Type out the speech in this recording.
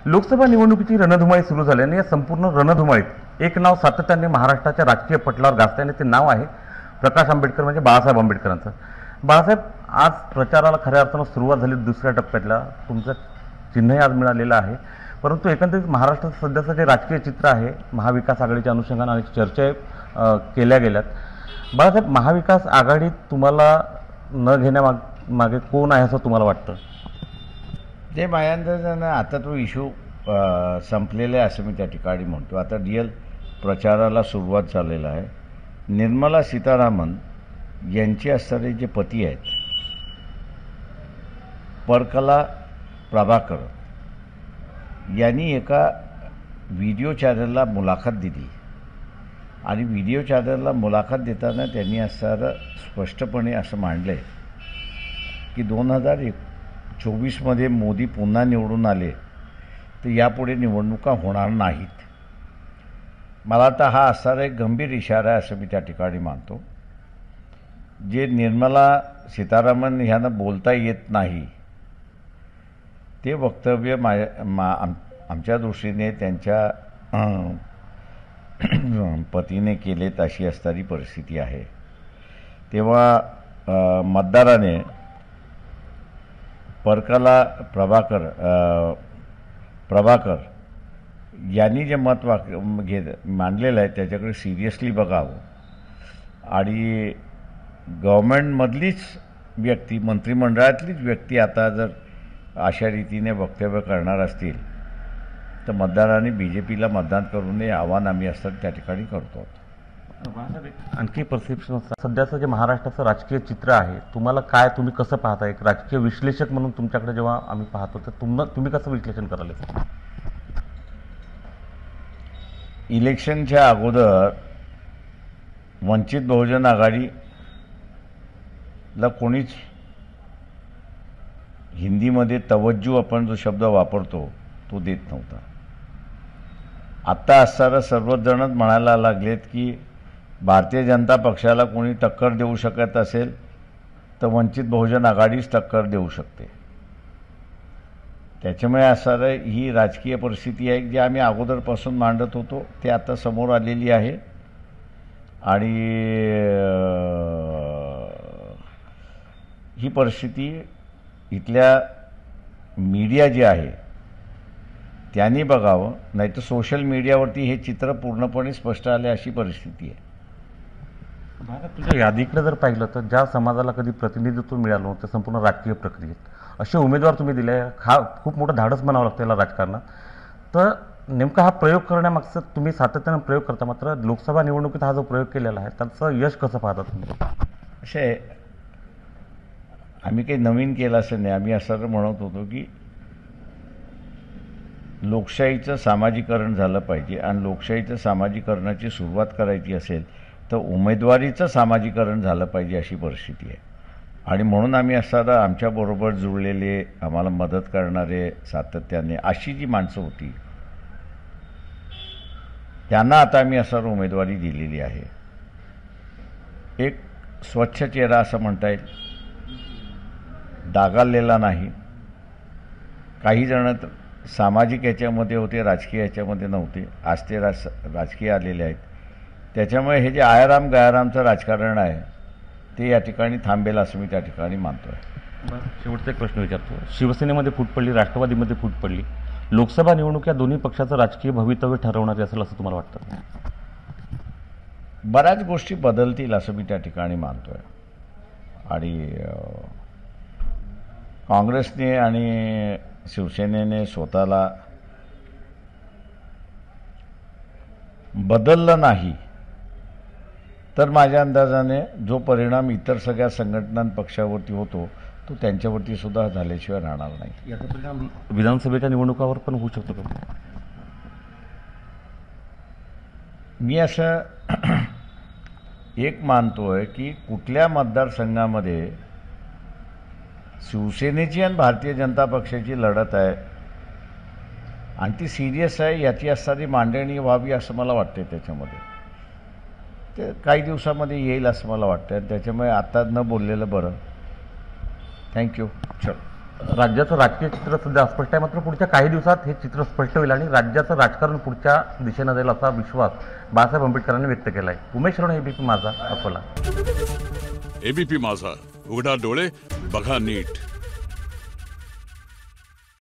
लोकसभा निवडणुकीची रणधुमाळी सुरू झाल्याने या संपूर्ण रणधुमाळीत एक नाव सातत्याने महाराष्ट्राच्या राजकीय पटलावर गाजते ते नाव आहे प्रकाश आंबेडकर, म्हणजे बाळासाहेब आंबेडकरांचं. बाळासाहेब, आज प्रचाराला खऱ्या अर्थानं सुरुवात झाली. दुसऱ्या टप्प्यातला तुमचं चिन्हही आज मिळालेलं आहे. परंतु एकंदरीत महाराष्ट्रात सध्याचं जे राजकीय चित्र आहे, महाविकास आघाडीच्या अनुषंगाने अनेक चर्चा केल्या गेल्यात. बाळासाहेब, महाविकास आघाडीत तुम्हाला न घेण्यामागे कोण आहे असं तुम्हाला वाटतं? ते माझ्या अंदाजानं आता तो इश्यू संपलेला आहे असं मी त्या ठिकाणी म्हणतो. आता रिअल प्रचाराला सुरुवात झालेला आहे. निर्मला सीतारामन यांचे असणारे जे पती आहेत परकला प्रभाकर यांनी एका व्हिडिओ चॅनलला मुलाखत दिली आणि व्हिडिओ चॅनलला मुलाखत देताना त्यांनी असं स्पष्टपणे असं मांडलं आहे की 2024मध्ये मोदी पुन्हा निवडून आले तर यापुढे निवडणुका होणार नाहीत. मला आता हा असणारा एक गंभीर इशारा आहे असं मी त्या ठिकाणी मानतो. जे निर्मला सीतारामन ह्यांना बोलता येत नाही ते वक्तव्य आमच्या दृष्टीने त्यांच्या पतीने केलेत अशी असणारी परिस्थिती आहे. तेव्हा मतदाराने परकला प्रभाकर यांनी जे मत मांडलेलं आहे त्याच्याकडे सिरियसली बघावं आणि गव्हर्नमेंटमधलीच व्यक्ती, मंत्रिमंडळातलीच व्यक्ती आता जर अशा रीतीने वक्तव्य करणार असतील तर मतदारांनी BJPला मतदान करू नये आव्हान आम्ही असतात त्या ठिकाणी करतो. आणखी परसेप्शन, सध्याचं जे महाराष्ट्राचं राजकीय चित्र आहे तुम्हाला काय, तुम्ही कसं पाहता? एक राजकीय विश्लेषक म्हणून तुमच्याकडे जेव्हा आम्ही पाहतो तर तुम्ही कसं विश्लेषण कराल? इलेक्शनच्या अगोदर वंचित बहुजन आघाडीला कोणीच हिंदीमध्ये तवज्जो आपण जो शब्द वापरतो तो देत नव्हता. आत्ता असणारा सर्वच जणच म्हणायला लागलेत की भारतीय जनता पक्षाला कोणी टक्कर देऊ शकत असेल तर वंचित बहुजन आघाडीच टक्कर देऊ शकते. त्याच्यामुळे असणारं ही राजकीय परिस्थिती आहे जी आम्ही अगोदरपासून मांडत होतो ते आता समोर आलेली आहे. आणि ही परिस्थिती इथल्या मीडिया जे आहे त्यांनी बघावं, नाही तर सोशल मीडियावरती हे चित्र पूर्णपणे स्पष्ट आले अशी परिस्थिती आहे. तुझ्या यादीकडे जर पाहिलं तर ज्या समाजाला कधी प्रतिनिधित्व मिळालं नव्हतं संपूर्ण राजकीय प्रक्रियेत असे उमेदवार तुम्ही दिले. हा खूप मोठं धाडस म्हणावं लागतं याला राजकारणात. तर नेमका हा प्रयोग करण्यामागचं तुम्ही सातत्यानं प्रयोग करता, मात्र लोकसभा निवडणुकीत हा जो प्रयोग केलेला आहे त्याचं यश कसं पाहता तुम्ही? असे आम्ही काही नवीन केलं असं नाही. आम्ही असं म्हणत होतो की लोकशाहीचं सामाजिकरण झालं पाहिजे आणि लोकशाहीचं सामाजिकरणाची सुरुवात करायची असेल तर उमेदवारीचं सामाजिकरण झालं पाहिजे अशी परिस्थिती आहे. आणि म्हणून आम्ही असताना आमच्याबरोबर जुळलेले, आम्हाला मदत करणारे सातत्याने अशी जी माणसं होती त्यांना आता आम्ही असं उमेदवारी दिलेली आहे. एक स्वच्छ चेहरा असं म्हणता येईल, डागाळलेला नाही. काही जण सामाजिक याच्यामध्ये होते, राजकीय याच्यामध्ये नव्हते. आज ते राजकीय आलेले आहेत. त्याच्यामुळे हे जे आयाराम गयारामचं राजकारण आहे ते या ठिकाणी थांबेल असं मी त्या ठिकाणी मानतो आहे. शेवटचा एक प्रश्न विचारतो. शिवसेनेमध्ये फूट पडली, राष्ट्रवादीमध्ये फूट पडली. लोकसभा निवडणूक या दोन्ही पक्षाचं राजकीय भवितव्य ठरवणारे असेल असं तुम्हाला वाटतं? बऱ्याच गोष्टी बदलतील असं मी त्या ठिकाणी मानतो आहे. आणि काँग्रेसने आणि शिवसेनेने स्वतःला बदललं नाही तर माझ्या अंदाजाने जो परिणाम इतर सगळ्या संघटना पक्षावरती होतो तो त्यांच्यावरती सुद्धा झाल्याशिवाय राहणार नाही. याचा परिणाम विधानसभेच्या निवडणुकावर पण होऊ शकतो का? मी असं एक मानतोय की कुठल्या मतदारसंघामध्ये शिवसेनेची आणि भारतीय जनता पक्षाची लढत आहे आणि ती सिरियस आहे याची असणारी मांडणी व्हावी असं मला वाटते. त्याच्यामध्ये ते काही दिवसामध्ये येईल असं मला वाटतं. त्याच्यामुळे आता न बोललेलं बरं. थँक्यू. चल. राज्याचं राजकीय चित्र सध्या अस्पष्ट आहे, मात्र पुढच्या काही दिवसात हे चित्र स्पष्ट होईल आणि राज्याचं राजकारण पुढच्या दिशेनं जाईल असा विश्वास बाळासाहेब आंबेडकरांनी व्यक्त केला आहे. उमेश रण, एबीपी माझा, अकोला. एबीपी माझा, उघडा डोळे बघा नीट.